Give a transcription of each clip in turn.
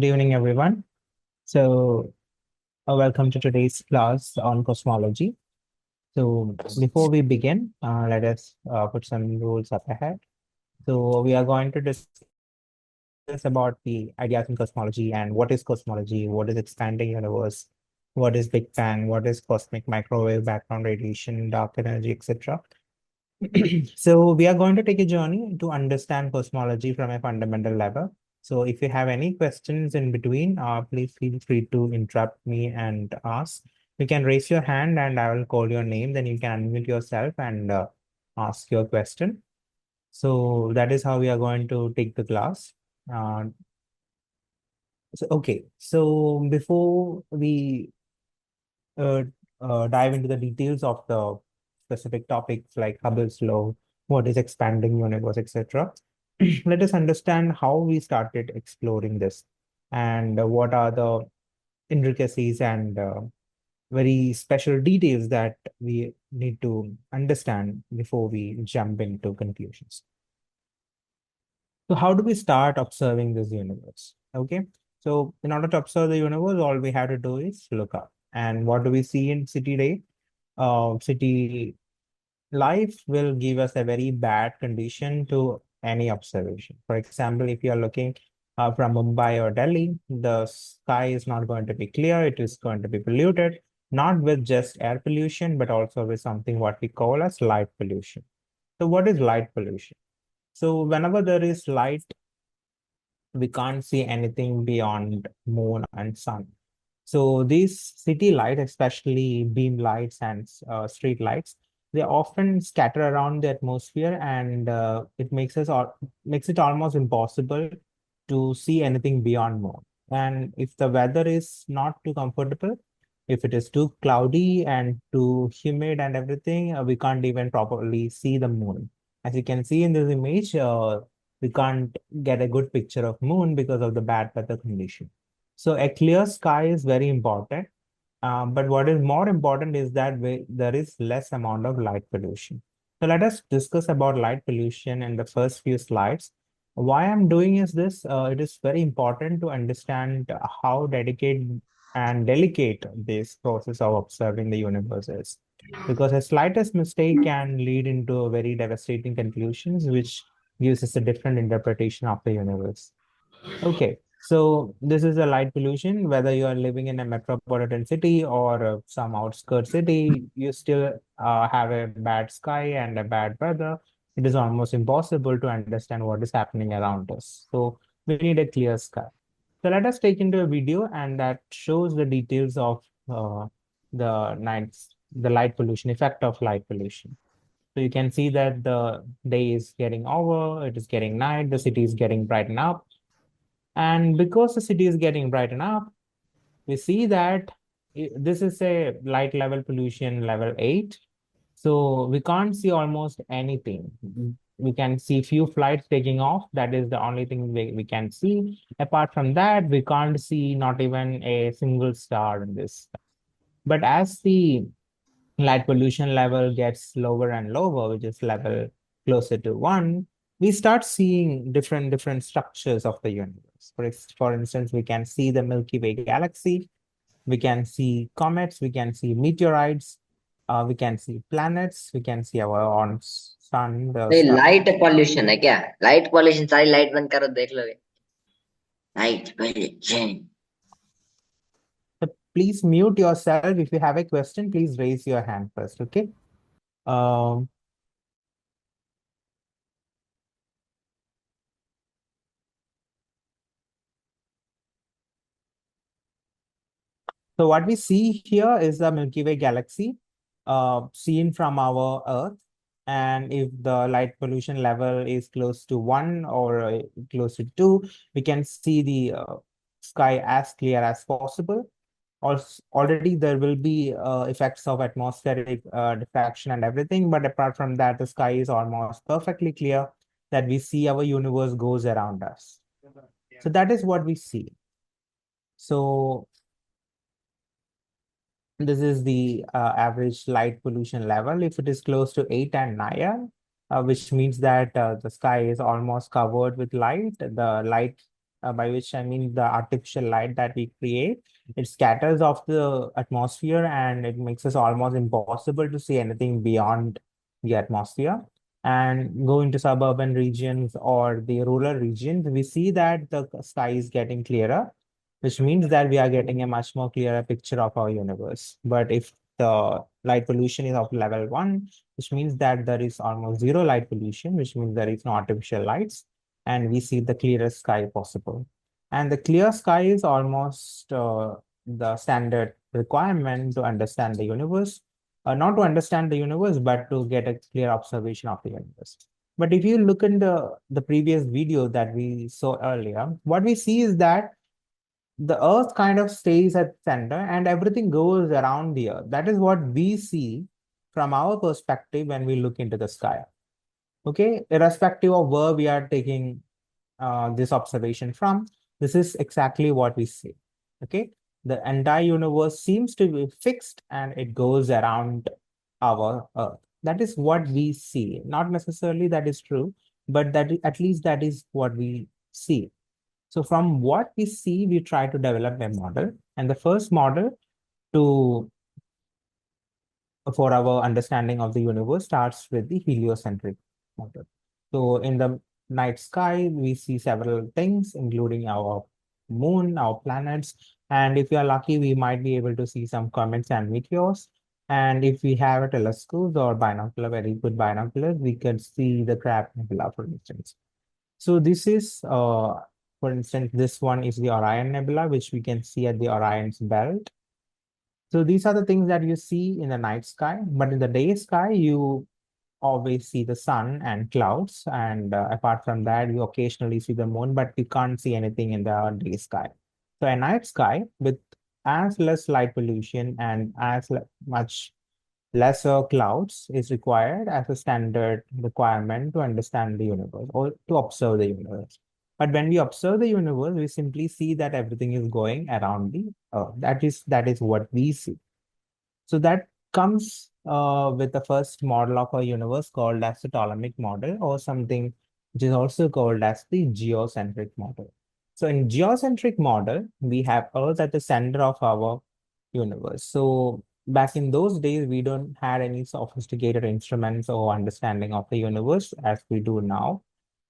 Good evening, everyone. So, welcome to today's class on cosmology. So, before we begin, let us put some rules up ahead. So, we are going to discuss about the ideas in cosmology and what is expanding universe, what is Big Bang, what is cosmic microwave, background radiation, dark energy, etc. So we are going to take a journey to understand cosmology from a fundamental level. So if you have any questions in between, please feel free to interrupt me and ask. You can raise your hand and I will call your name. Then you can unmute yourself and ask your question. So that is how we are going to take the class. Uh, so before we uh, dive into the details of the specific topics like Hubble's law, what is expanding universe, etc. Let us understand how we started exploring this and what are the intricacies and very special details that we need to understand before we jump into conclusions. So how do we start observing this universe? Okay. So in order to observe the universe, all we have to do is look up. And what do we see in city day? City life will give us a very bad condition to any observation. For example, if you are looking from Mumbai or Delhi, the sky is not going to be clear. It is going to be polluted, not with just air pollution, but also with something what we call as light pollution. So what is light pollution? So whenever there is light, we can't see anything beyond moon and sun. So these city lights, especially beam lights and street lights, they often scatter around the atmosphere, and it makes it almost impossible to see anything beyond moon. And if the weather is not too comfortable, if it is too cloudy and too humid and everything, we can't even properly see the moon. As you can see in this image, we can't get a good picture of moon because of the bad weather condition. So a clear sky is very important. But what is more important is that there is less amount of light pollution. So let us discuss about light pollution in the first few slides. Why I'm doing is this, it is very important to understand how dedicated and delicate this process of observing the universe is. Because a slightest mistake can lead into very devastating conclusions, which gives us a different interpretation of the universe. Okay, so this is a light pollution. Whether you are living in a metropolitan city or some outskirts city, you still have a bad sky and a bad weather. It is almost impossible to understand what is happening around us. So we need a clear sky. So let us take into a video and that shows the details of the light pollution, effect of light pollution. So you can see that the day is getting over, it is getting night, the city is getting brightened up. And because the city is getting brightened up, we see that this is a light level pollution level 8. So we can't see almost anything. We can see few flights taking off. That is the only thing we can see. Apart from that, we can't see not even a single star in this. But as the light pollution level gets lower and lower, which is level closer to 1, we start seeing different structures of the universe. For instance, we can see the Milky Way galaxy, we can see comets, we can see meteorites, we can see planets, we can see our own sun, the नहीं star. Light pollution है क्या? Light pollution, सारी light बंद करो, देख लोगे। Light pollution. So please mute yourself. If you have a question, please raise your hand first, okay? Um, So what we see here is the Milky Way galaxy seen from our Earth. And if the light pollution level is close to 1 or close to 2, we can see the sky as clear as possible. Also, already there will be effects of atmospheric diffraction and everything. But apart from that, the sky is almost perfectly clear that we see our universe goes around us. So that is what we see. So this is the average light pollution level. If it is close to 8 and 9, which means that the sky is almost covered with light, the light by which I mean the artificial light that we create. It scatters off the atmosphere and it makes us almost impossible to see anything beyond the atmosphere. And go into suburban regions or the rural regions, we see that the sky is getting clearer, which means that we are getting a much more clearer picture of our universe. But if the light pollution is of level 1, which means that there is almost zero light pollution, which means there is no artificial lights, and we see the clearest sky possible. And the clear sky is almost the standard requirement to understand the universe, not to understand the universe, but to get a clear observation of the universe. But if you look in the previous video that we saw earlier, what we see is that the earth kind of stays at center and everything goes around the earth. That is what we see from our perspective when we look into the sky. Okay, irrespective of where we are taking this observation from, this is exactly what we see. Okay, the entire universe seems to be fixed and it goes around our earth. That is what we see. Not necessarily that is true, but at least that is what we see. So from what we see, we try to develop a model. And the first model to for our understanding of the universe starts with the heliocentric model. So in the night sky, we see several things, including our moon, our planets. And if we are lucky, we might be able to see some comets and meteors. And if we have a telescope or binocular, very good binoculars, we can see the Crab Nebula, for instance. So this is, for instance, this one is the Orion Nebula, which we can see at the Orion's belt. So these are the things that you see in the night sky, but in the day sky, you always see the sun and clouds. And apart from that, you occasionally see the moon, but you can't see anything in the day sky. So a night sky with as less light pollution and much lesser clouds is required as a standard requirement to understand the universe or to observe the universe. But when we observe the universe, we simply see that everything is going around the earth. That is what we see. So that comes with the first model of a universe called as the Ptolemaic model, or something which is also called as the geocentric model. So in geocentric model, we have Earth at the center of our universe. So back in those days, we don't had any sophisticated instruments or understanding of the universe as we do now.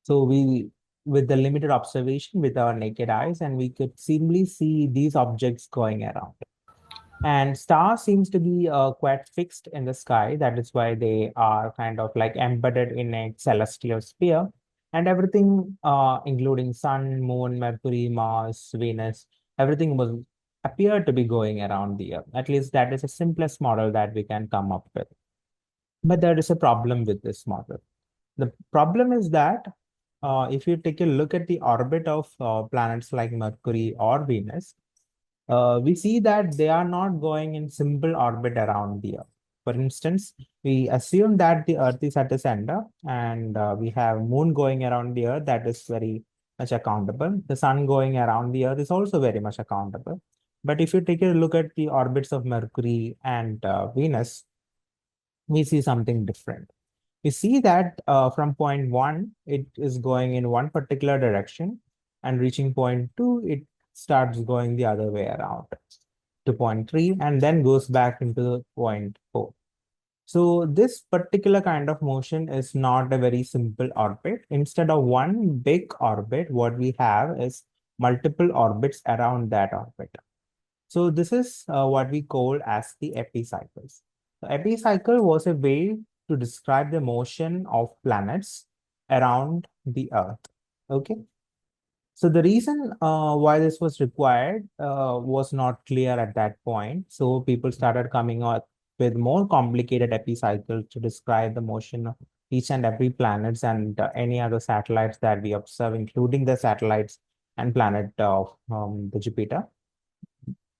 So we, with the limited observation with our naked eyes, and we could simply see these objects going around. And stars seems to be quite fixed in the sky. That is why they are kind of like embedded in a celestial sphere. And everything, including Sun, Moon, Mercury, Mars, Venus, everything was appeared to be going around the Earth. At least that is the simplest model that we can come up with. But there is a problem with this model. The problem is that if you take a look at the orbit of planets like Mercury or Venus, we see that they are not going in simple orbit around the Earth. For instance, we assume that the Earth is at the center and we have moon going around the Earth. That is very much accountable. The sun going around the Earth is also very much accountable. But if you take a look at the orbits of Mercury and Venus, we see something different. We see that from point 1, it is going in one particular direction, and reaching point 2, it starts going the other way around to point 3 and then goes back into point 4. So this particular kind of motion is not a very simple orbit. Instead of one big orbit, what we have is multiple orbits around that orbit. So this is what we call as the epicycles. The epicycle was a way to describe the motion of planets around the Earth. Okay. So the reason why this was required was not clear at that point. So people started coming up with more complicated epicycles to describe the motion of each and every planets and any other satellites that we observe, including the satellites and planet of the Jupiter,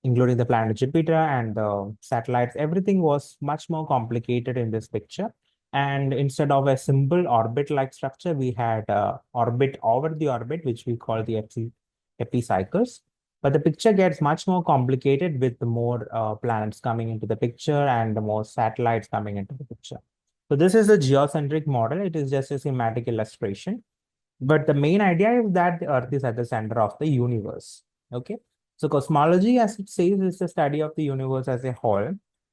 including the planet Jupiter and the satellites. Everything was much more complicated in this picture. And instead of a simple orbit-like structure, we had orbit over the orbit, which we call the epicycles. But the picture gets much more complicated with the more planets coming into the picture and the more satellites coming into the picture. So this is a geocentric model. It is just a schematic illustration. But the main idea is that the Earth is at the center of the universe. Okay. So cosmology, as it says, is the study of the universe as a whole.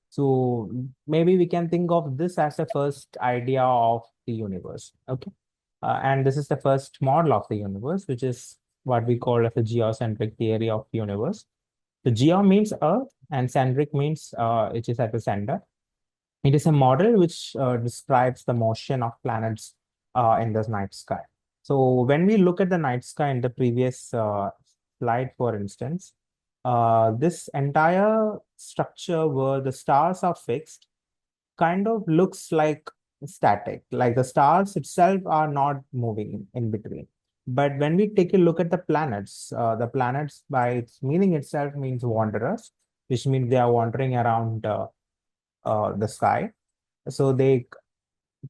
So maybe we can think of this as the first idea of the universe. Okay. And this is the first model of the universe, which is what we call as the geocentric theory of the universe. The geo means Earth, and centric means which is at the center. It is a model which describes the motion of planets in the night sky. So when we look at the night sky in the previous slide, for instance, this entire structure where the stars are fixed kind of looks like static, like the stars itself are not moving in between. But when we take a look at the planets by its meaning itself means wanderers, which means they are wandering around the sky. So they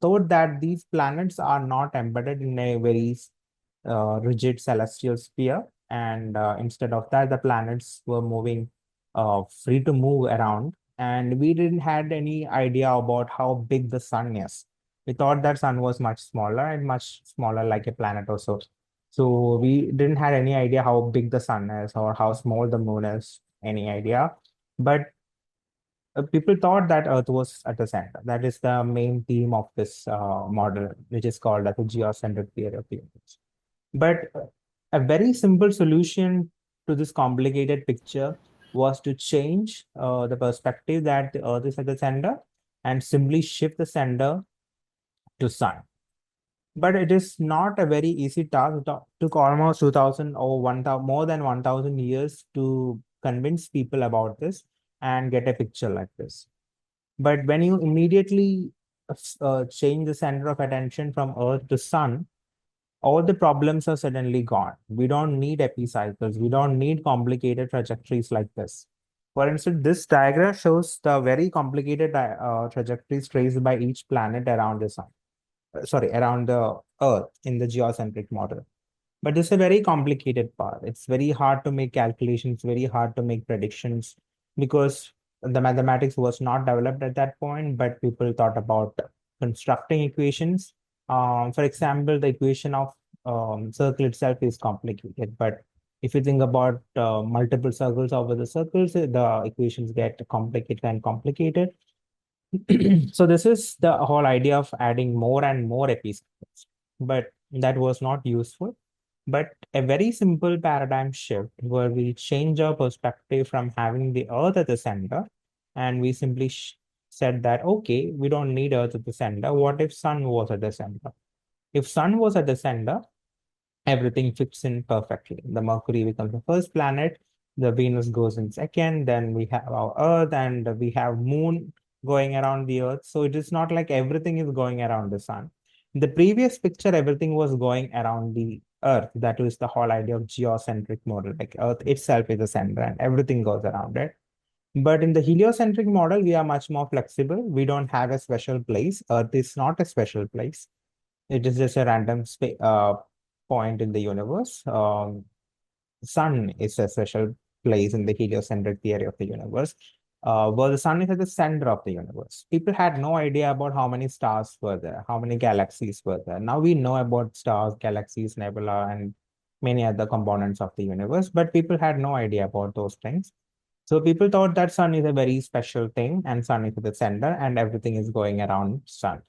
thought that these planets are not embedded in a very rigid celestial sphere, and instead of that, the planets were moving free to move around, and we didn't had any idea about how big the sun is. We thought that sun was much smaller and much smaller, like a planet or so. So we didn't have any idea how big the sun is or how small the moon is, any idea. But people thought that Earth was at the center. That is the main theme of this model, which is called as the geocentric theory of the universe. But a very simple solution to this complicated picture was to change the perspective that the Earth is at the center and simply shift the center to Sun. But it is not a very easy task. It took almost 2000 or 1000, more than 1000 years to convince people about this and get a picture like this. But when you immediately change the center of attention from Earth to Sun, all the problems are suddenly gone. We don't need epicycles. We don't need complicated trajectories like this. For instance, this diagram shows the very complicated trajectories traced by each planet around the sun. Sorry, around the Earth in the geocentric model. But this is a very complicated part. It's very hard to make calculations, very hard to make predictions because the mathematics was not developed at that point, but people thought about constructing equations. For example, the equation of circle itself is complicated, but if you think about multiple circles over the circles, the equations get complicated and complicated. So this is the whole idea of adding more and more epicycles, but that was not useful. But a very simple paradigm shift where we change our perspective from having the Earth at the center, and we simply said that, okay, we don't need Earth at the center. What if Sun was at the center? If Sun was at the center, everything fits in perfectly. The Mercury becomes the first planet, the Venus goes in second, then we have our Earth, and we have Moon going around the Earth. So it is not like everything is going around the Sun. In the previous picture, everything was going around the Earth. That was the whole idea of geocentric model. Like Earth itself is the center and everything goes around it. But in the heliocentric model, we are much more flexible. We don't have a special place. Earth is not a special place. It is just a random point in the universe. Sun is a special place in the heliocentric theory of the universe, where the sun is at the center of the universe. People had no idea about how many stars were there, how many galaxies were there. Now we know about stars, galaxies, nebula, and many other components of the universe, but people had no idea about those things. So people thought that sun is a very special thing, and sun is at the center, and everything is going around sun.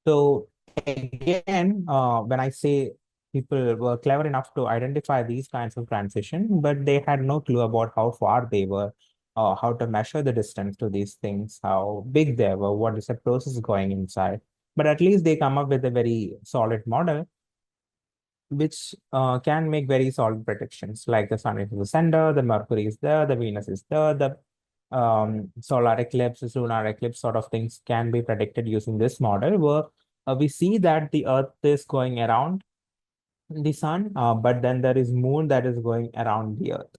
So again, when I say people were clever enough to identify these kinds of transition, but they had no clue about how far they were, how to measure the distance to these things, how big they were, what is the process going inside. But at least they come up with a very solid model, which can make very solid predictions, like the sun is in the center, the Mercury is there, the Venus is there, the solar eclipse, lunar eclipse sort of things can be predicted using this model, where we see that the Earth is going around the sun, but then there is moon that is going around the Earth.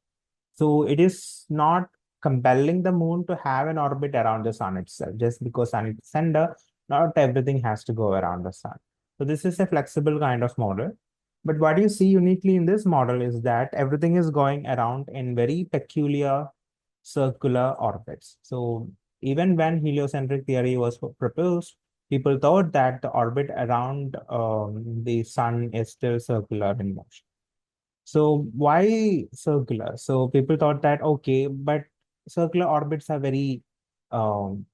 So it is not compelling the moon to have an orbit around the sun itself. Just because sun is the center, not everything has to go around the sun. So this is a flexible kind of model. But what you see uniquely in this model is that everything is going around in very peculiar circular orbits. So even when heliocentric theory was proposed, people thought that the orbit around the sun is still circular in motion. So why circular? So people thought that, okay, but circular orbits are very um,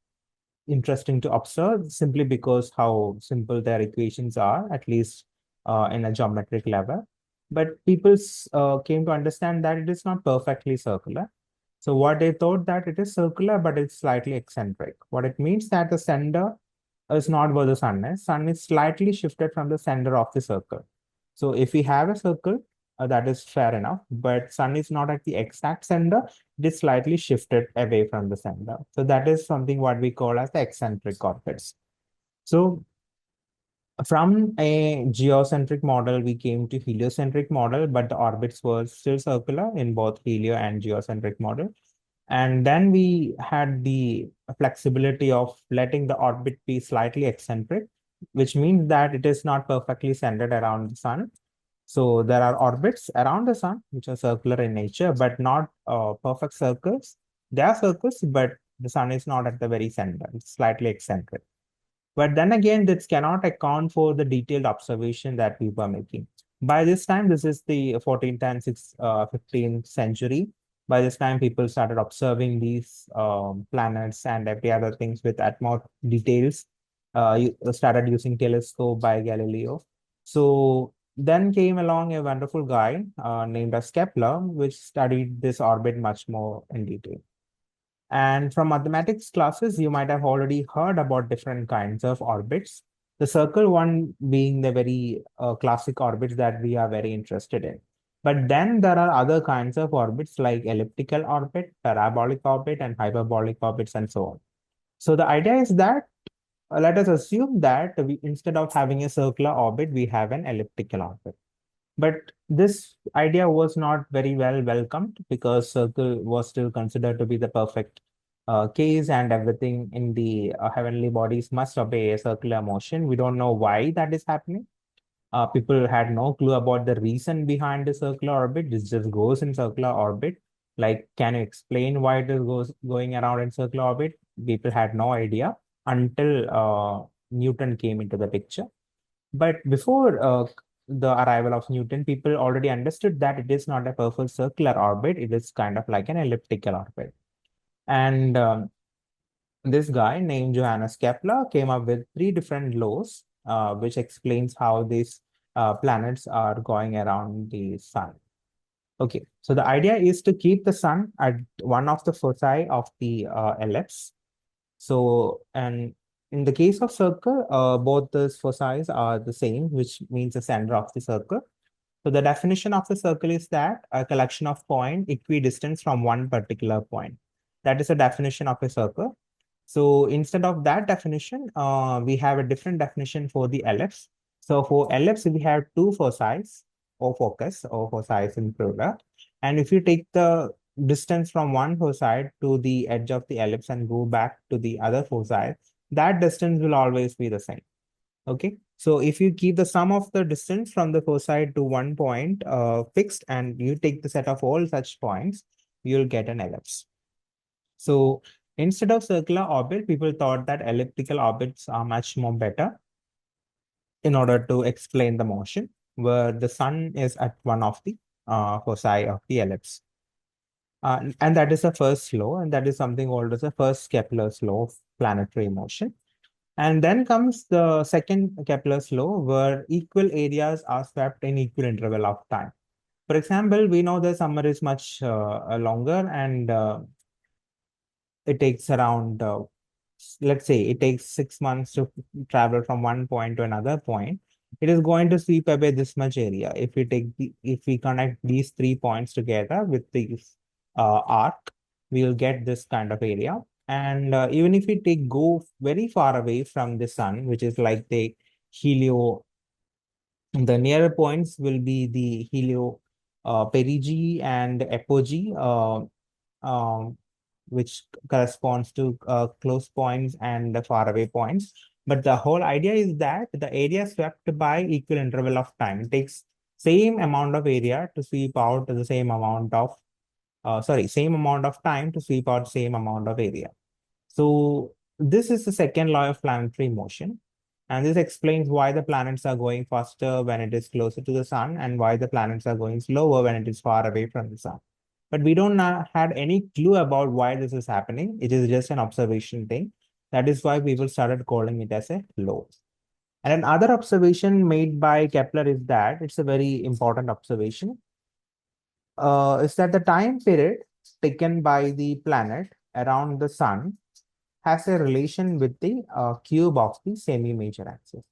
interesting to observe simply because how simple their equations are, at least in a geometric level. But people came to understand that it is not perfectly circular. So what they thought that it is circular, but it's slightly eccentric. What it means that the center is not where the sun is. Sun is slightly shifted from the center of the circle. So if we have a circle, that is fair enough, but sun is not at the exact center. It is slightly shifted away from the center. So that is something what we call as the eccentric orbits. So from a geocentric model, we came to heliocentric model, but the orbits were still circular in both helio and geocentric model. And then we had the flexibility of letting the orbit be slightly eccentric, which means that it is not perfectly centered around the sun. So there are orbits around the sun, which are circular in nature, but not perfect circles. They are circles, but the sun is not at the very center. It's slightly eccentric. But then again, this cannot account for the detailed observation that we were making. By this time, this is the 14th and 15th century. By this time, people started observing these planets and every other things with more details. You started using telescope by Galileo. So then came along a wonderful guy named as Kepler, which studied this orbit much more in detail. And from mathematics classes, you might have already heard about different kinds of orbits. The circle one being the very classic orbits that we are very interested in. But then there are other kinds of orbits like elliptical orbit, parabolic orbit, and hyperbolic orbits, and so on. So the idea is that let us assume that instead of having a circular orbit, we have an elliptical orbit. But this idea was not very well welcomed because circle was still considered to be the perfect case, and everything in the heavenly bodies must obey a circular motion. We don't know why that is happening. People had no clue about the reason behind the circular orbit. This just goes in circular orbit. Like, can you explain why it is going around in circular orbit? People had no idea until Newton came into the picture. But before the arrival of Newton, people already understood that it is not a perfect circular orbit. It is kind of like an elliptical orbit. And this guy named Johannes Kepler came up with three different laws, which explains how these planets are going around the sun. Okay, so the idea is to keep the sun at one of the foci of the ellipse. So, and in the case of circle, both the foci are the same, which means the center of the circle. So the definition of the circle is that a collection of points equidistant from one particular point. That is a definition of a circle. So instead of that definition, we have a different definition for the ellipse. So for ellipse, we have two foci or foci in plural. And if you take the distance from one foci to the edge of the ellipse and go back to the other foci, that distance will always be the same. Okay. So if you keep the sum of the distance from the foci to one point fixed, and you take the set of all such points, you'll get an ellipse. So instead of circular orbit, people thought that elliptical orbits are much more better in order to explain the motion, where the sun is at one of the foci of the ellipse. And that is the first law, and that is something called as the first Kepler's law of planetary motion. And then comes the second Kepler's law, where equal areas are swept in equal interval of time. For example, we know the summer is much longer, and it takes around, let's say, it takes 6 months to travel from one point to another point. It is going to sweep away this much area. If we connect these 3 points together with this arc, we will get this kind of area. And even if we go very far away from the sun, which is like the helio, the nearer points will be the helio perigee and apogee, which corresponds to close points and the faraway points. But the whole idea is that the area swept by equal interval of time. It takes same amount of area to sweep out the same amount of, same amount of time to sweep out same amount of area. So this is the second law of planetary motion. And this explains why the planets are going faster when it is closer to the sun and why the planets are going slower when it is far away from the sun. But we don't had any clue about why this is happening. It is just an observation thing. That is why people started calling it as a law. And another observation made by Kepler is that it's a very important observation. Is that the time period taken by the planet around the sun has a relation with the cube of the semi-major axis.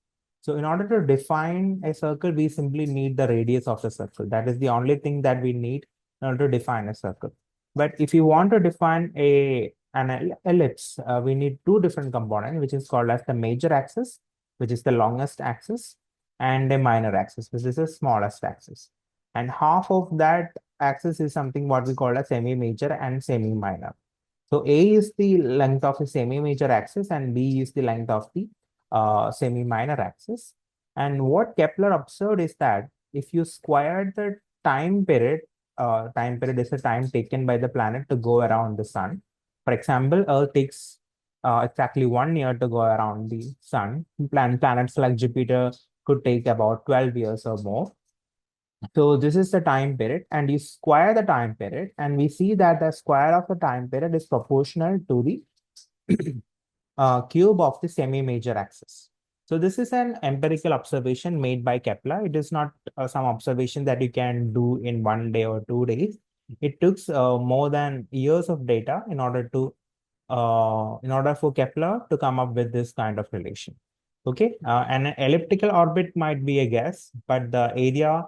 So in order to define a circle, we simply need the radius of the circle. That is the only thing that we need in order to define a circle. But if you want to define an ellipse, we need two different components, which is called as the major axis, which is the longest axis, and a minor axis, which is the smallest axis. And half of that axis is something what we call as semi-major and semi-minor. So A is the length of the semi-major axis and B is the length of the semi-minor axis. And what Kepler observed is that if you square the time period is the time taken by the planet to go around the sun. For example, Earth takes exactly 1 year to go around the sun. Planets like Jupiter could take about 12 years or more. So this is the time period, and you square the time period, and we see that the square of the time period is proportional to the cube of the semi-major axis. So this is an empirical observation made by Kepler. It is not some observation that you can do in 1 day or 2 days. It took more than years of data in order for Kepler to come up with this kind of relation. Okay, an elliptical orbit might be a guess, but the area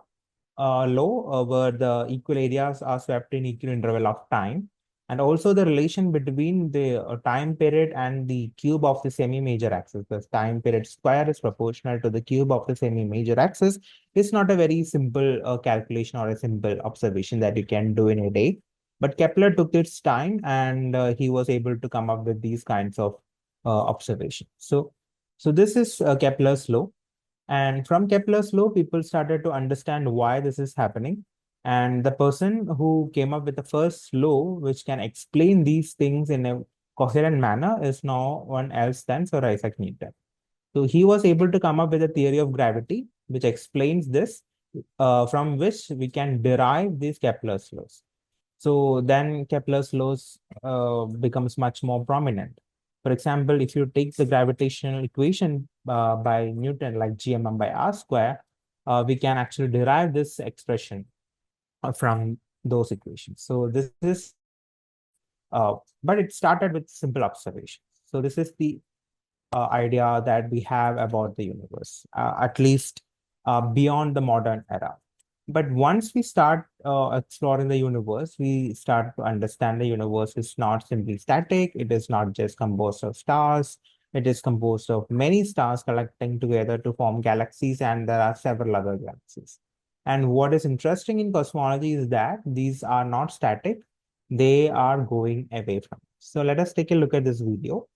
low where the equal areas are swept in equal interval of time. And also the relation between the time period and the cube of the semi-major axis. The time period square is proportional to the cube of the semi-major axis. It's not a very simple calculation or a simple observation that you can do in a day. But Kepler took its time and he was able to come up with these kinds of observations. So this is Kepler's law. And from Kepler's law, people started to understand why this is happening. And the person who came up with the first law, which can explain these things in a coherent manner, is no one else than Sir Isaac Newton. So he was able to come up with a theory of gravity, which explains this, from which we can derive these Kepler's laws. So then Kepler's laws becomes much more prominent. For example, if you take the gravitational equation by Newton, like gm by r square, we can actually derive this expression from those equations. So this is, but it started with simple observation. So this is the idea that we have about the universe, at least beyond the modern era. But once we start exploring the universe, we start to understand the universe is not simply static. It is not just composed of stars. It is composed of many stars collecting together to form galaxies, and there are several other galaxies. And what is interesting in cosmology is that these are not static. They are going away from us. So let us take a look at this video.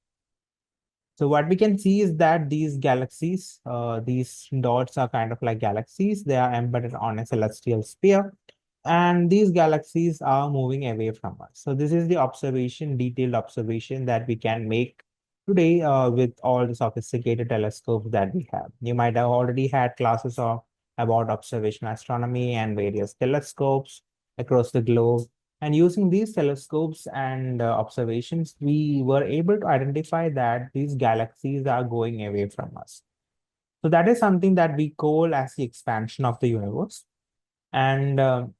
So what we can see is that these galaxies, these dots are kind of like galaxies. They are embedded on a celestial sphere, and these galaxies are moving away from us. So this is the observation, detailed observation that we can make today with all the sophisticated telescopes that we have. You might have already had classes about observational astronomy and various telescopes across the globe. And using these telescopes and observations, we were able to identify that these galaxies are going away from us. So that is something that we call as the expansion of the universe. And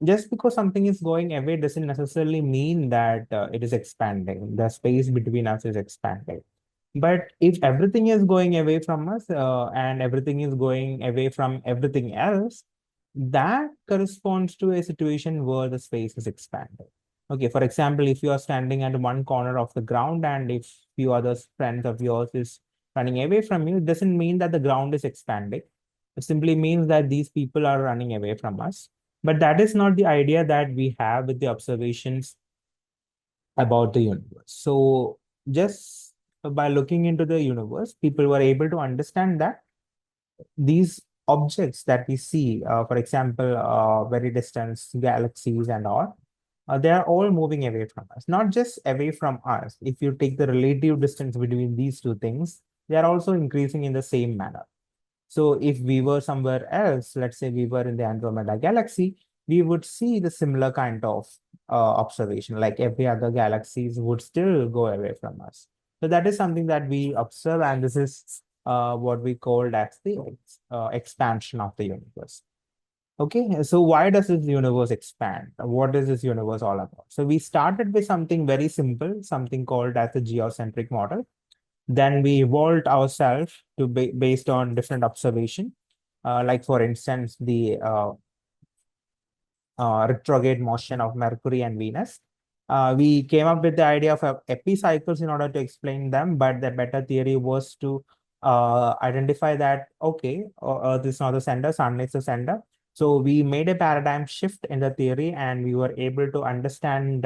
just because something is going away doesn't necessarily mean that it is expanding. The space between us is expanding. But if everything is going away from us and everything is going away from everything else, that corresponds to a situation where the space is expanding. Okay, for example, if you are standing at one corner of the ground and if few other friends of yours is running away from you, it doesn't mean that the ground is expanding. It simply means that these people are running away from us. But that is not the idea that we have with the observations about the universe. So just by looking into the universe, people were able to understand that these objects that we see, for example, very distant galaxies and all, they are all moving away from us, not just away from us. If you take the relative distance between these two things, they are also increasing in the same manner. So if we were somewhere else, let's say we were in the Andromeda galaxy, we would see the similar kind of observation, like every other galaxies would still go away from us. So that is something that we observe, and this is what we called as the expansion of the universe. Okay, so why does this universe expand? What is this universe all about? So we started with something very simple, something called as the geocentric model. Then we evolved ourselves to based on different observation. Like for instance, the retrograde motion of Mercury and Venus. We came up with the idea of epicycles in order to explain them, but the better theory was to identify that, okay, Earth is not the center, Sun is the center. So we made a paradigm shift in the theory, and we were able to understand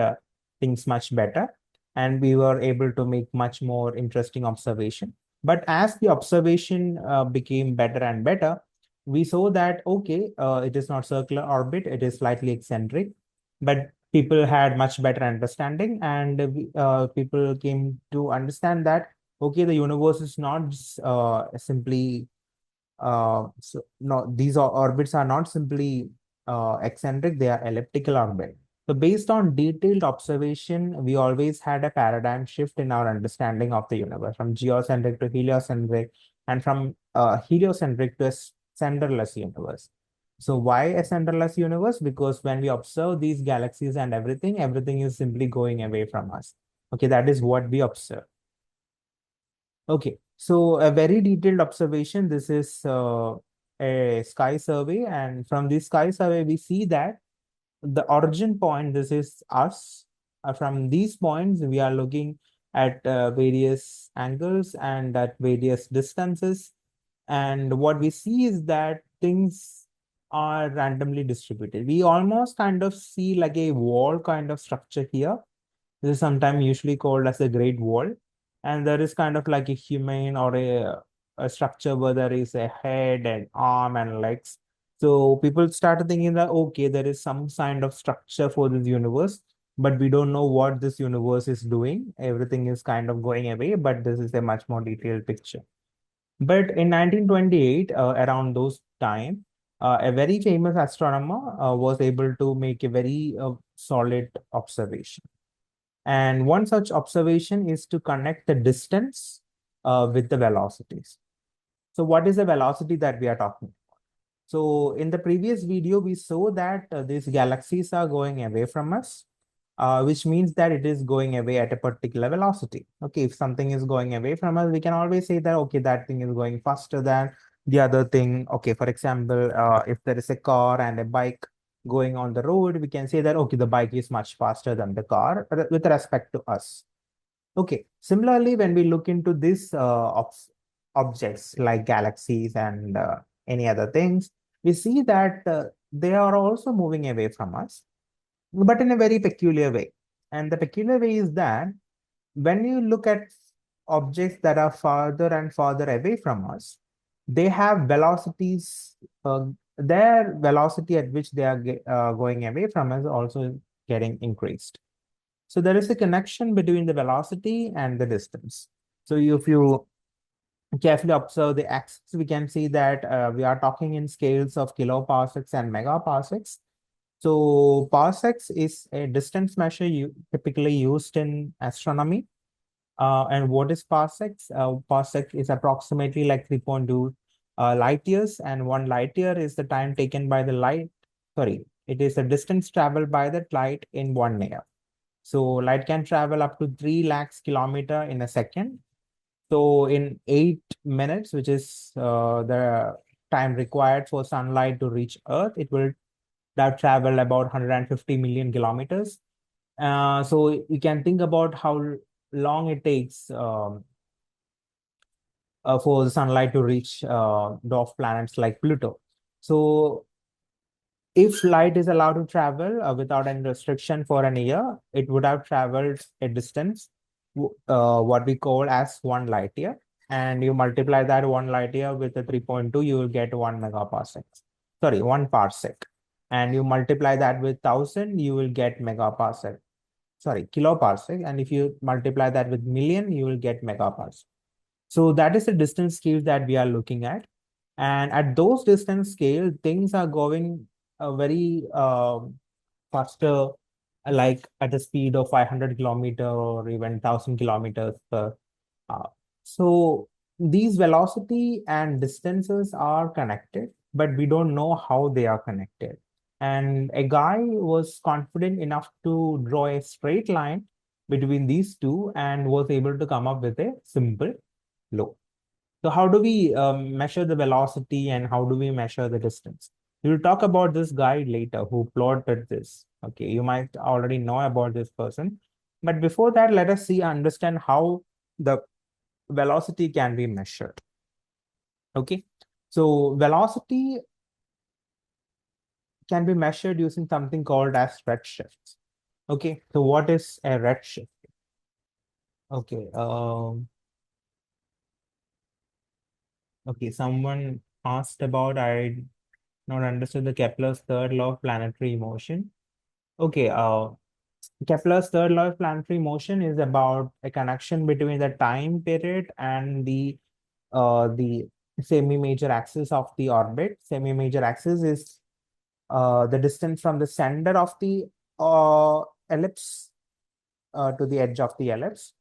things much better, and we were able to make much more interesting observation. But as the observation became better and better, we saw that, okay, it is not circular orbit, it is slightly eccentric, but people had much better understanding, and people came to understand that, okay, the universe is not simply so no, these orbits are not simply eccentric, they are elliptical orbit. So based on detailed observation, we always had a paradigm shift in our understanding of the universe, from geocentric to heliocentric, and from heliocentric to a centerless universe. So why a centerless universe? Because when we observe these galaxies and everything, everything is simply going away from us. Okay, that is what we observe. Okay, so a very detailed observation. This is a sky survey, and from this sky survey, we see that the origin point, this is us. From these points, we are looking at various angles and at various distances. And what we see is that things are randomly distributed. We almost kind of see like a wall kind of structure here. This is sometimes usually called as a Great Wall. And there is kind of like a human or a structure where there is a head and arm and legs. So people started thinking that, okay, there is some kind of structure for this universe, but we don't know what this universe is doing. Everything is kind of going away, but this is a much more detailed picture. But in 1928, around those time, a very famous astronomer was able to make a very solid observation. And one such observation is to connect the distance with the velocities. So what is the velocity that we are talking about? So in the previous video, we saw that these galaxies are going away from us, which means that it is going away at a particular velocity. Okay, if something is going away from us, we can always say that, okay, that thing is going faster than the other thing. Okay, for example, if there is a car and a bike going on the road, we can say that, okay, the bike is much faster than the car with respect to us. Okay, similarly, when we look into these objects like galaxies and any other things, we see that they are also moving away from us, but in a very peculiar way. And the peculiar way is that when you look at objects that are farther and farther away from us, they have velocities, their velocity at which they are going away from us also getting increased. So there is a connection between the velocity and the distance. So if you carefully observe the axis, we can see that we are talking in scales of kiloparsecs and megaparsecs. So parsecs is a distance measure typically used in astronomy. And what is parsecs? Parsec is approximately like 3.2 light years, and 1 light year is the time taken by the light. Sorry, it is the distance traveled by the light in 1 year. So light can travel up to 3 lakhs kilometer in a second. So in 8 minutes, which is the time required for sunlight to reach Earth, it will have traveled about 150 million kilometers. So you can think about how long it takes for the sunlight to reach dwarf planets like Pluto. So if light is allowed to travel without any restriction for an year, it would have traveled a distance, what we call as 1 light year. And you multiply that 1 light year with the 3.2, you will get 1 megaparsec. Sorry, 1 parsec. And you multiply that with 1,000, you will get megaparsec. Sorry, kiloparsec. And if you multiply that with million, you will get megaparsec. So that is the distance scale that we are looking at. And at those distance scale, things are going very faster, like at a speed of 500 kilometer or even 1000 kilometers per hour. So these velocity and distances are connected, but we don't know how they are connected. And a guy was confident enough to draw a straight line between these two and was able to come up with a simple law. So how do we measure the velocity and how do we measure the distance? We'll talk about this guy later who plotted this. Okay, you might already know about this person. But before that, let us see understand how the velocity can be measured. Okay, so velocity can be measured using something called as redshift. Okay, so what is a redshift? Okay, okay, someone asked about I not understood the Kepler's third law of planetary motion. Okay, Kepler's third law of planetary motion is about a connection between the time period and the semi-major axis of the orbit. Semi-major axis is the distance from the center of the ellipse to the edge of the ellipse.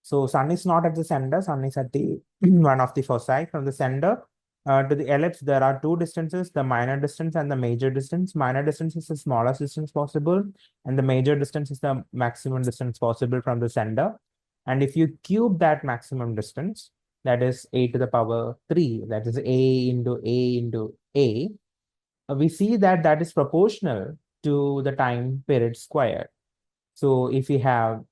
So sun is not at the center, sun is at the one of the foci. From the center to the ellipse, there are two distances, the minor distance and the major distance. Minor distance is the smallest distance possible, and the major distance is the maximum distance possible from the center. And if you cube that maximum distance, that is a to the power 3, that is a into a, we see that that is proportional to the time period squared. So if we have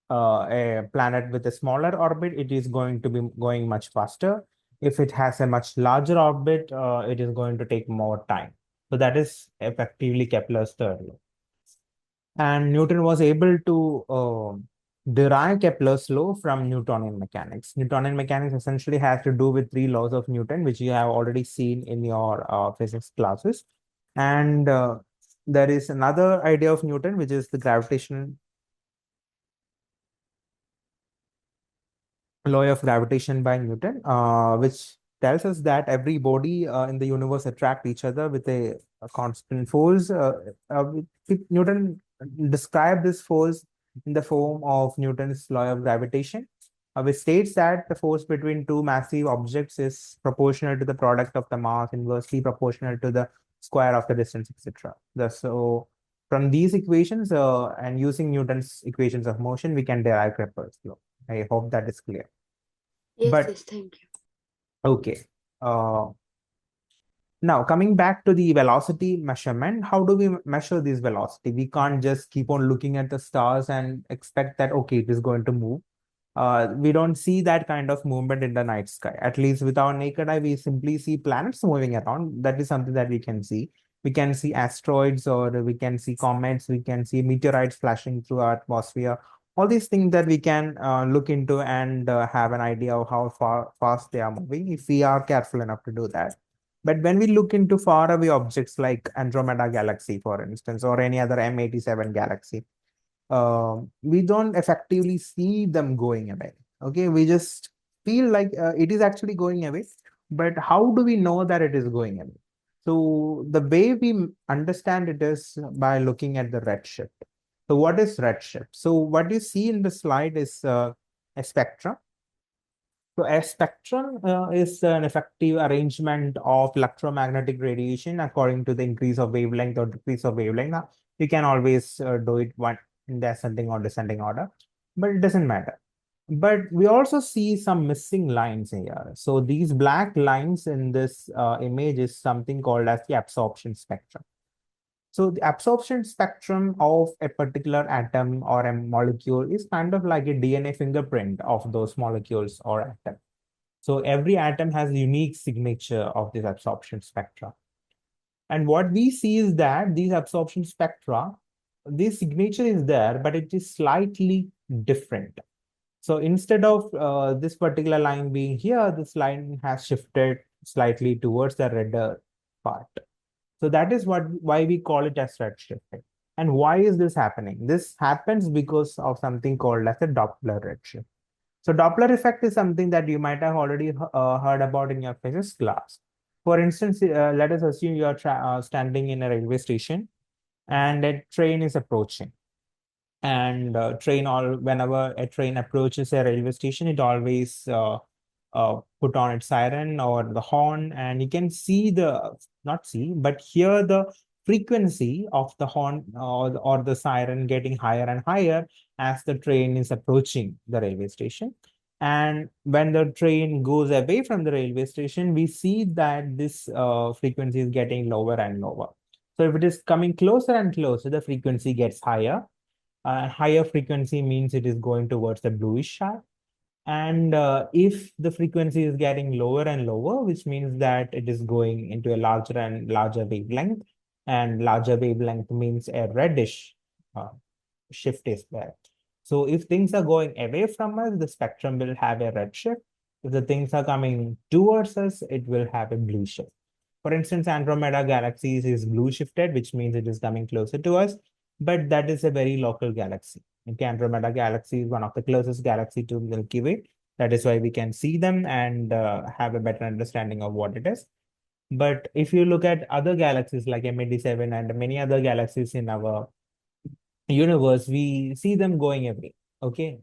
a planet with a smaller orbit, it is going to be going much faster. If it has a much larger orbit, it is going to take more time. So that is effectively Kepler's third law. And Newton was able to derive Kepler's law from Newtonian mechanics. Newtonian mechanics essentially has to do with three laws of Newton, which you have already seen in your physics classes. And there is another idea of Newton, which is the gravitational law of gravitation by Newton, which tells us that every body in the universe attract each other with a constant force. Newton described this force in the form of Newton's law of gravitation, which states that the force between two massive objects is proportional to the product of the mass, inversely proportional to the square of the distance, etc. So from these equations and using Newton's equations of motion, we can derive Kepler's law. I hope that is clear. Yes, But yes, thank you. okay. Now coming back to the velocity measurement, how do we measure this velocity? We can't just keep on looking at the stars and expect that, okay, it is going to move. We don't see that kind of movement in the night sky. At least with our naked eye, we simply see planets moving around. That is something that we can see. We can see asteroids or we can see comets. We can see meteorites flashing through our atmosphere. All these things that we can look into and have an idea of how fast they are moving if we are careful enough to do that. But when we look into far away objects like Andromeda galaxy, for instance, or any other M87 galaxy, we don't effectively see them going away. Okay, we just feel like it is actually going away, but how do we know that it is going away? So the way we understand it is by looking at the redshift. So what is redshift? So what you see in the slide is a spectrum. So a spectrum is an effective arrangement of electromagnetic radiation according to the increase of wavelength or decrease of wavelength. Now, you can always do it one in the ascending or descending order, but it doesn't matter. But we also see some missing lines here. So these black lines in this image is something called as the absorption spectrum. So the absorption spectrum of a particular atom or a molecule is kind of like a DNA fingerprint of those molecules or atoms. So every atom has a unique signature of this absorption spectra. And what we see is that these absorption spectra, this signature is there, but it is slightly different. So instead of this particular line being here, this line has shifted slightly towards the redder part. So that is why we call it as redshifting. And why is this happening? This happens because of something called as a Doppler redshift. So Doppler effect is something that you might have already heard about in your physics class. For instance, let us assume you are standing in a railway station and a train is approaching. And train all whenever a train approaches a railway station, it always put on its siren or the horn, and you can see the not see but hear the frequency of the horn or the siren getting higher and higher as the train is approaching the railway station. And when the train goes away from the railway station, we see that this frequency is getting lower and lower. So if it is coming closer and closer, the frequency gets higher. Higher frequency means it is going towards the bluish side. And if the frequency is getting lower and lower, which means that it is going into a larger and larger wavelength, and larger wavelength means a reddish uh, shift is there. So if things are going away from us, the spectrum will have a red shift. If the things are coming towards us, it will have a blue shift. For instance, Andromeda galaxy is blue shifted, which means it is coming closer to us, but that is a very local galaxy. Okay, Andromeda galaxy is one of the closest galaxy to Milky Way. That is why we can see them and have a better understanding of what it is. But if you look at other galaxies like M87 and many other galaxies in our universe, we see them going away. Okay.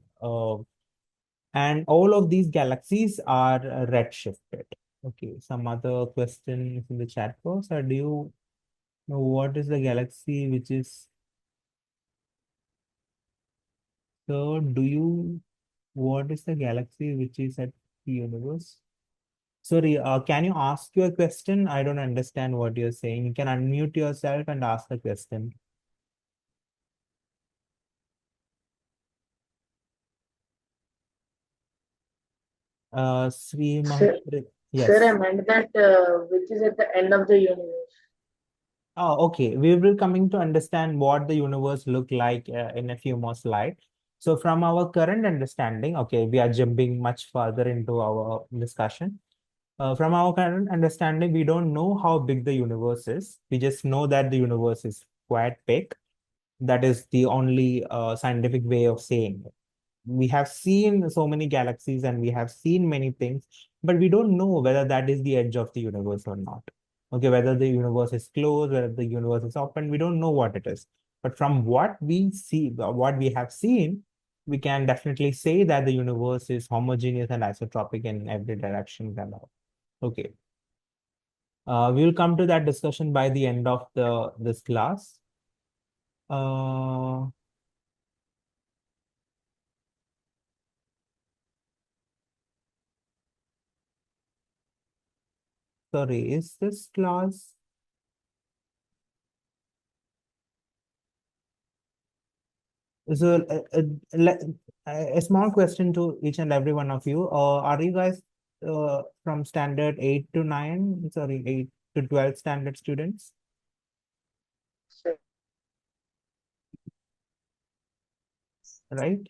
And all of these galaxies are redshifted. Okay. Some other questions in the chat box, or do you know what is the galaxy which is so do you what is the galaxy which is at the universe? Sorry, can you ask your question? I don't understand what you're saying. You can unmute yourself and ask the question. Sri Sir, Mahapri, sir, I yes. meant that which is at the end of the universe. Oh, okay. We will coming to understand what the universe look like in a few more slides. So from our current understanding, okay, we are jumping much further into our discussion. From our current understanding, we don't know how big the universe is. We just know that the universe is quite big. That is the only scientific way of saying it. We have seen so many galaxies and we have seen many things, but we don't know whether that is the edge of the universe or not. Okay, whether the universe is closed, whether the universe is open, we don't know what it is. But from what we see, what we have seen, we can definitely say that the universe is homogeneous and isotropic in every direction and all. Okay. We will come to that discussion by the end of the this class. Uh, Sorry, is this class? So, a small question to each and every one of you. Are you guys from standard 8 to 9? Sorry, 8 to 12 standard students, Sir, right?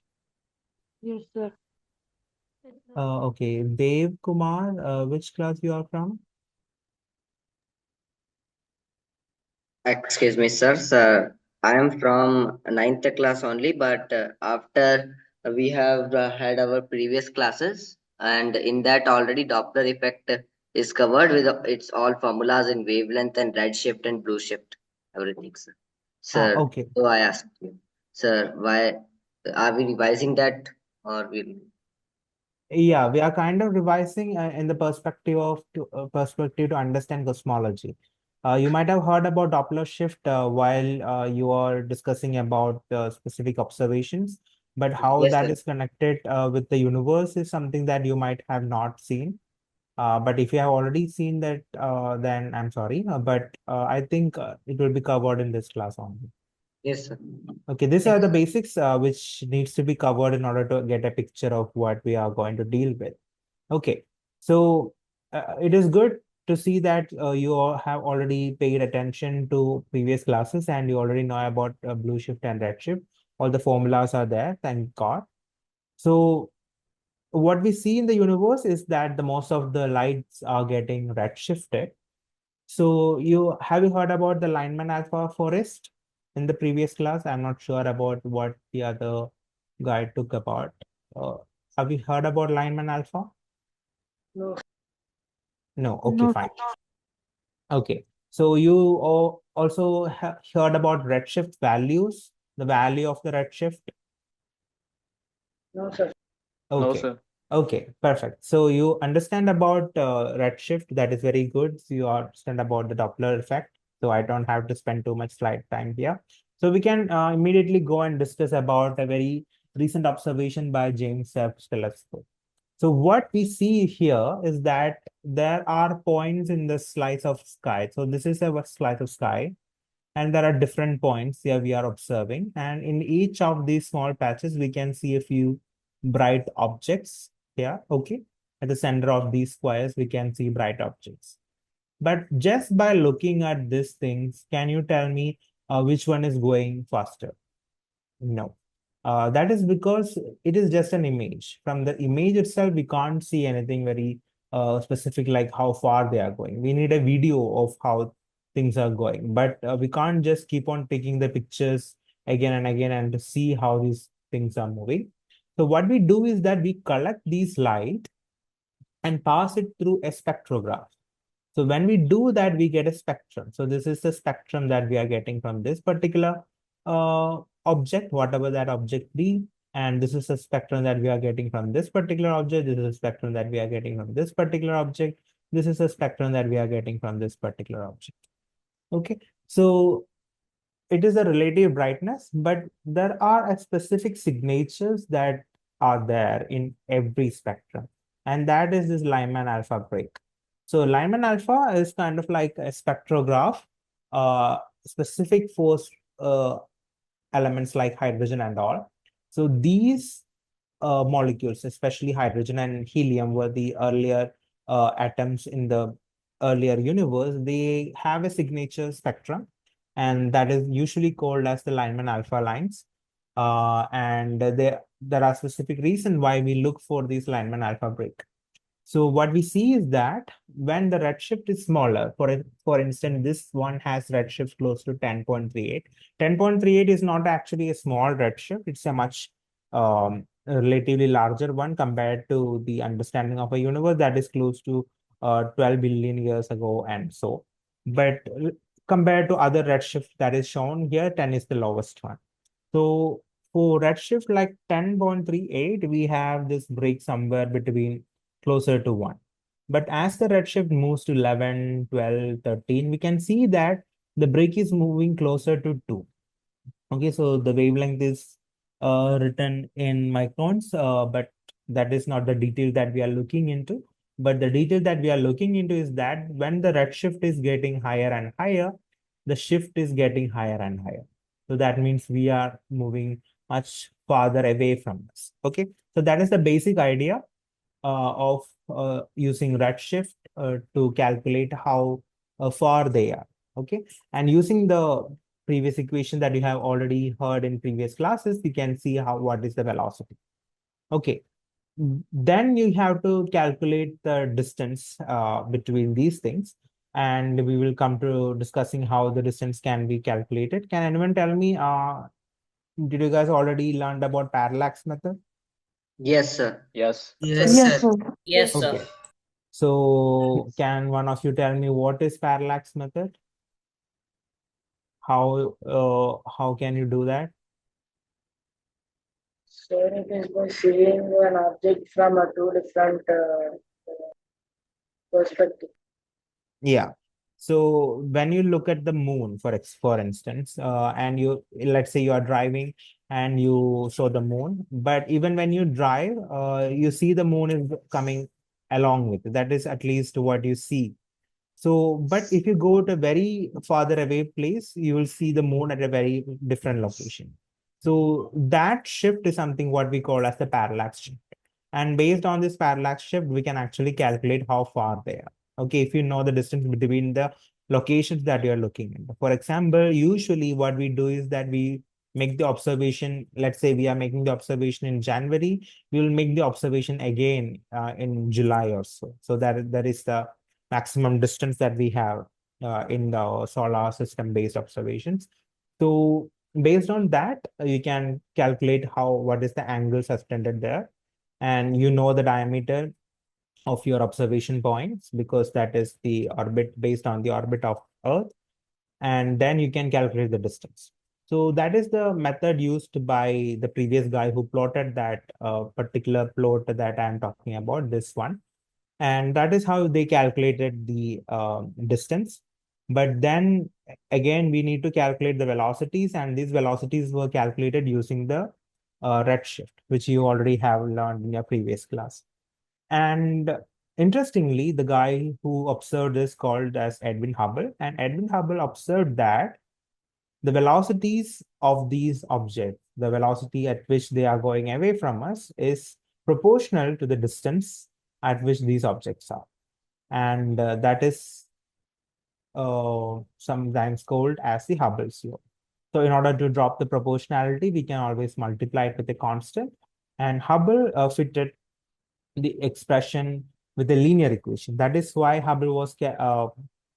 yes, sir. Okay. Dev Kumar, which class you are from? Excuse me, sir. Sir, I am from ninth class only, but after we have had our previous classes, and in that already Doppler effect is covered with its all formulas in wavelength and redshift and blue shift, everything, sir. Sir, Okay. so I asked you, sir, why are we revising that or we? Yeah, we are kind of revising in the perspective to understand cosmology. You might have heard about Doppler shift while you are discussing about specific observations, but how Yes, that sir. is connected with the universe is something that you might have not seen. But if you have already seen that, then I'm sorry, but I think it will be covered in this class only. Yes, sir. Okay, these are Thanks, the sir. basics which needs to be covered in order to get a picture of what we are going to deal with. Okay, so it is good to see that you all have already paid attention to previous classes and you already know about blue shift and red shift. All the formulas are there, thank God. So what we see in the universe is that the most of the lights are getting red shifted. So you heard about the Lineman Alpha Forest in the previous class? I'm not sure about what the other guy took about. Uh, Have you heard about Lyman alpha? No. No. Okay, No. fine. Okay. So you also heard about redshift values, the value of the redshift? No, sir. No, Okay. sir. Okay, perfect. So you understand about redshift. That is very good. So you understand about the Doppler effect. So I don't have to spend too much slide time here. So we can immediately go and discuss about a very recent observation by James Webb's telescope. So what we see here is that there are points in the slice of sky. So this is a slice of sky, and there are different points here we are observing. And in each of these small patches, we can see a few bright objects here. Okay. At the center of these squares, we can see bright objects. But just by looking at these things, can you tell me which one is going faster? No. That is because it is just an image. From the image itself, we can't see anything very specific, like how far they are going. We need a video of how things are going, but we can't just keep on taking the pictures again and again and to see how these things are moving. So what we do is that we collect these light and pass it through a spectrograph. So when we do that, we get a spectrum. So this is the spectrum that we are getting from this particular object, whatever that object be. And this is the spectrum that we are getting from this particular object. This is the spectrum that we are getting from this particular object. This is the spectrum that we are getting from this particular object. Okay. So it is a relative brightness, but there are a specific signatures that are there in every spectrum. And that is this Lyman alpha break. So Lyman alpha is kind of like a spectrograph, specific for elements like hydrogen and all. So these molecules, especially hydrogen and helium, were the earlier atoms in the earlier universe. They have a signature spectrum, and that is usually called as the Lyman alpha lines. And there are specific reasons why we look for these Lyman alpha break. So what we see is that when the redshift is smaller, for instance, this one has redshift close to 10.38. 10.38 is not actually a small redshift. It's a much relatively larger one compared to the understanding of a universe that is close to 12 billion years ago and so. But compared to other redshift that is shown here, 10 is the lowest one. So for redshift like 10.38, we have this break somewhere between closer to 1. But as the redshift moves to 11, 12, 13, we can see that the break is moving closer to 2. Okay, so the wavelength is written in microns, but that is not the detail that we are looking into. But the detail that we are looking into is that when the redshift is getting higher and higher, the shift is getting higher and higher. So that means we are moving much farther away from this. Okay, so that is the basic idea of using redshift to calculate how far they are. Okay, and using the previous equation that you have already heard in previous classes, you can see what is the velocity. Okay, then you have to calculate the distance between these things, and we will come to discussing how the distance can be calculated. Can anyone tell me, did you guys already learned about parallax method? Yes, sir. Yes. Yes, Yes, sir. sir. Yes, sir. Okay, so can one of you tell me what is parallax method? How can you do that? So it is by seeing an object from a two different perspective. Yeah. So when you look at the moon, for instance, and let's say you are driving and you saw the moon, but even when you drive, you see the moon is coming along with it. That is at least what you see. So, but if you go to a very farther away place, you will see the moon at a very different location. So that shift is something what we call as the parallax shift. And based on this parallax shift, we can actually calculate how far they are. Okay, if you know the distance between the locations that you're looking at. For example, usually what we do is that we make the observation, let's say we are making the observation in January, we will make the observation again in July or so. So that is the maximum distance that we have in the solar system based observations. So based on that, you can calculate what is the angle suspended there. and you know the diameter of your observation points because that is the orbit based on the orbit of Earth, and then you can calculate the distance. So that is the method used by the previous guy who plotted that particular plot that I'm talking about, this one. And that is how they calculated the distance. But then again, we need to calculate the velocities, and these velocities were calculated using the redshift, which you already have learned in your previous class. And interestingly, the guy who observed this called as Edwin Hubble, and Edwin Hubble observed that the velocities of these objects, the velocity at which they are going away from us, is proportional to the distance at which these objects are. And that is sometimes called as the Hubble's law. So in order to drop the proportionality, we can always multiply it with a constant. And Hubble fitted the expression with a linear equation. That is why Hubble was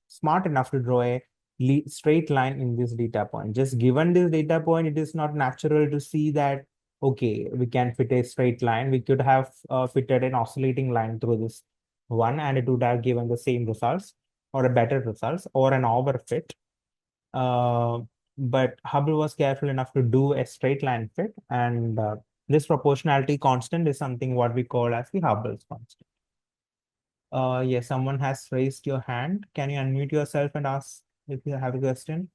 smart enough to draw a straight line in this data point. Just given this data point, it is not natural to see that, okay, we can fit a straight line. We could have fitted an oscillating line through this one, and it would have given the same results or a better results or an overfit. Uh, but Hubble was careful enough to do a straight line fit, and this proportionality constant is something what we call as the Hubble's constant. Yes, someone has raised your hand. Can you unmute yourself and ask if you have a question?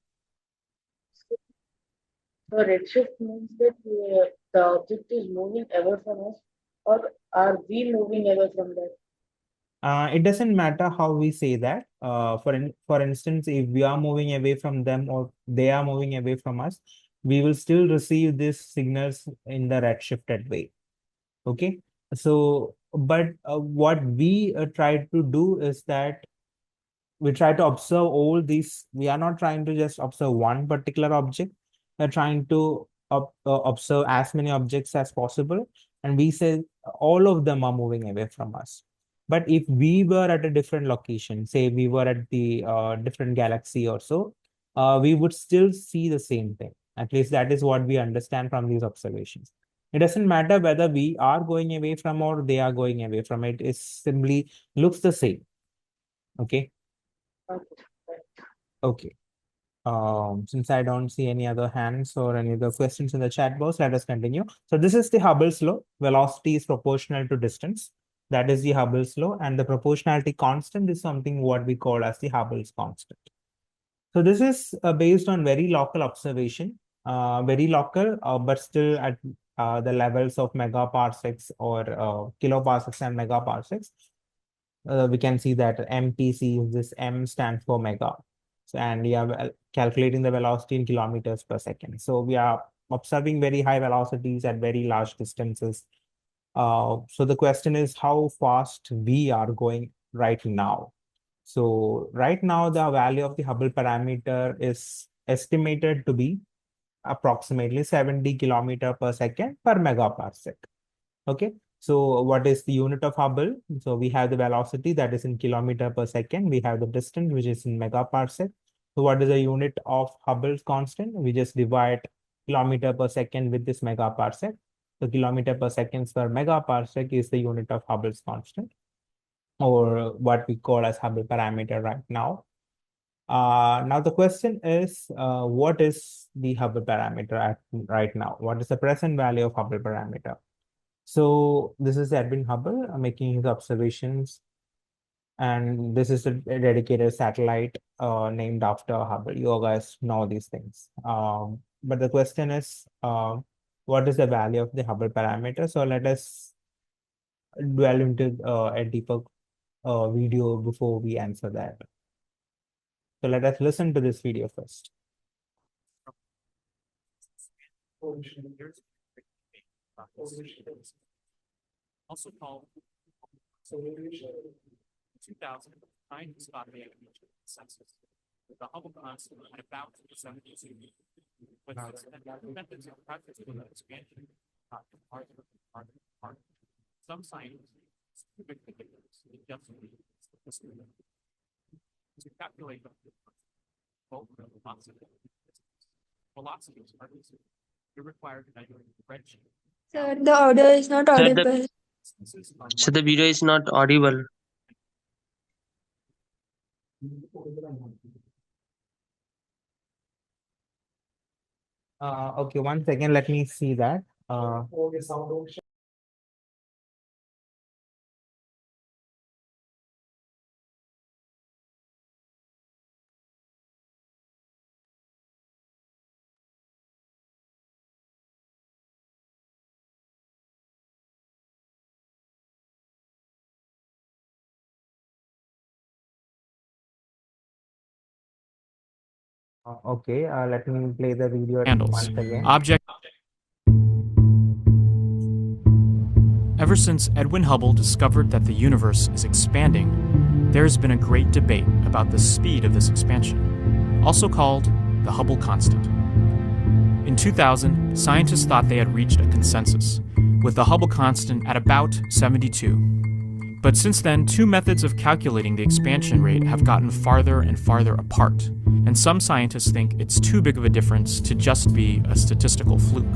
So redshift means that the object is moving away from us, or are we moving away from that? It doesn't matter how we say that. For instance, if we are moving away from them or they are moving away from us, we will still receive these signals in the redshifted way. Okay. So, but what we try to do is that we try to observe all these. We are not trying to just observe one particular object. We're trying to observe as many objects as possible. And we say all of them are moving away from us. But if we were at a different location, say we were at the different galaxy or so, we would still see the same thing. At least that is what we understand from these observations. It doesn't matter whether we are going away from or they are going away from it. It simply looks the same. Okay. Okay. Okay. Since I don't see any other hands or any other questions in the chat box, let us continue. So this is the Hubble's law. Velocity is proportional to distance. That is the Hubble's law. And the proportionality constant is something what we call as the Hubble's constant. So this is based on very local observation, very local, but still at the levels of megaparsecs or kiloparsecs and megaparsecs. We can see that MPC, this M stands for mega. So, and we are calculating the velocity in kilometers per second. So we are observing very high velocities at very large distances. So the question is how fast we are going right now. So right now, the value of the Hubble parameter is estimated to be approximately 70 kilometer per second per megaparsec. Okay. So what is the unit of Hubble? So we have the velocity that is in kilometer per second. We have the distance, which is in megaparsec. So what is the unit of Hubble's constant? We just divide kilometer per second with this megaparsec. So kilometer per seconds per megaparsec is the unit of Hubble's constant, or what we call as Hubble parameter right now. Now the question is, what is the Hubble parameter right now? What is the present value of Hubble parameter? So this is Edwin Hubble making his observations, and this is a dedicated satellite named after Hubble. You guys know these things. But the question is, what is the value of the Hubble parameter? So let us dwell into a deeper video before we answer that. So let us listen to this video first. Also called 2000 Astronomy census, with the Hubble constant at about 72. With methods of practical expansion, some scientists predicted to calculate both velocities are required to measure redshift. Sir, the audio is not Sir, audible. distances are So the video is not audible. Okay, 1 second, let me see that. Okay, let me play the video candles. once again. Ever since Edwin Hubble discovered that the universe is expanding, there's been a great debate about the speed of this expansion, also called the Hubble constant. In 2000, scientists thought they had reached a consensus, with the Hubble constant at about 72. But since then, two methods of calculating the expansion rate have gotten farther and farther apart, and some scientists think it's too big of a difference to just be a statistical fluke.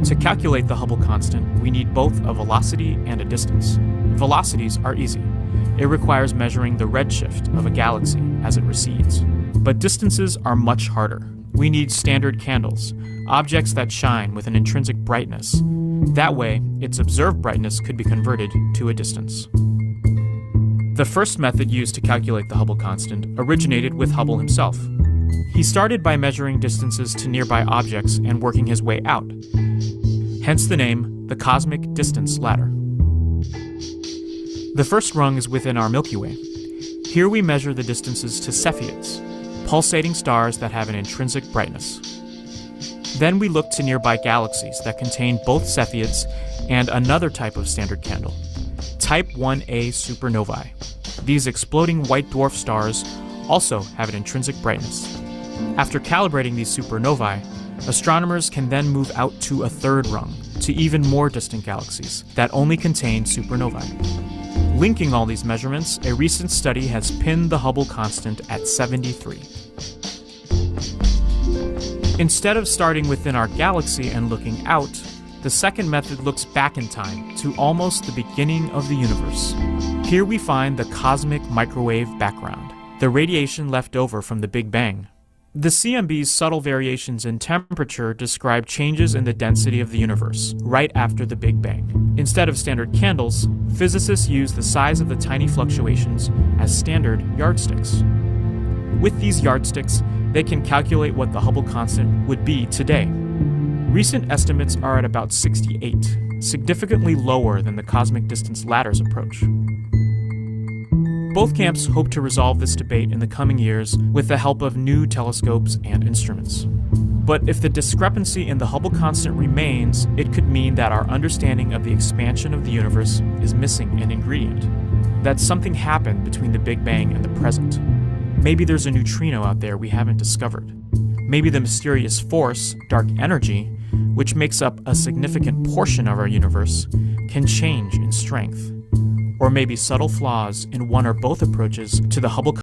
To calculate the Hubble constant, we need both a velocity and a distance. Velocities are easy. It requires measuring the redshift of a galaxy as it recedes. But distances are much harder. We need standard candles, objects that shine with an intrinsic brightness. That way, its observed brightness could be converted to a distance. The first method used to calculate the Hubble constant originated with Hubble himself. He started by measuring distances to nearby objects and working his way out. Hence the name, the cosmic distance ladder. The first rung is within our Milky Way. Here we measure the distances to Cepheids, pulsating stars that have an intrinsic brightness. Then we look to nearby galaxies that contain both Cepheids and another type of standard candle, Type 1a supernovae. These exploding white dwarf stars also have an intrinsic brightness. After calibrating these supernovae, astronomers can then move out to a third rung, to even more distant galaxies that only contain supernovae. Linking all these measurements, a recent study has pinned the Hubble constant at 73. Instead of starting within our galaxy and looking out, the second method looks back in time to almost the beginning of the universe. Here we find the cosmic microwave background, the radiation left over from the Big Bang. The CMB's subtle variations in temperature describe changes in the density of the universe right after the Big Bang. Instead of standard candles, physicists use the size of the tiny fluctuations as standard yardsticks. With these yardsticks, they can calculate what the Hubble constant would be today. Recent estimates are at about 68, significantly lower than the cosmic distance ladder's approach. Both camps hope to resolve this debate in the coming years with the help of new telescopes and instruments. But if the discrepancy in the Hubble constant remains, it could mean that our understanding of the expansion of the universe is missing an ingredient. That something happened between the Big Bang and the present. Maybe there's a neutrino out there we haven't discovered. Maybe the mysterious force, dark energy, which makes up a significant portion of our universe, can change in strength. Or maybe subtle flaws in one or both approaches to the Hubble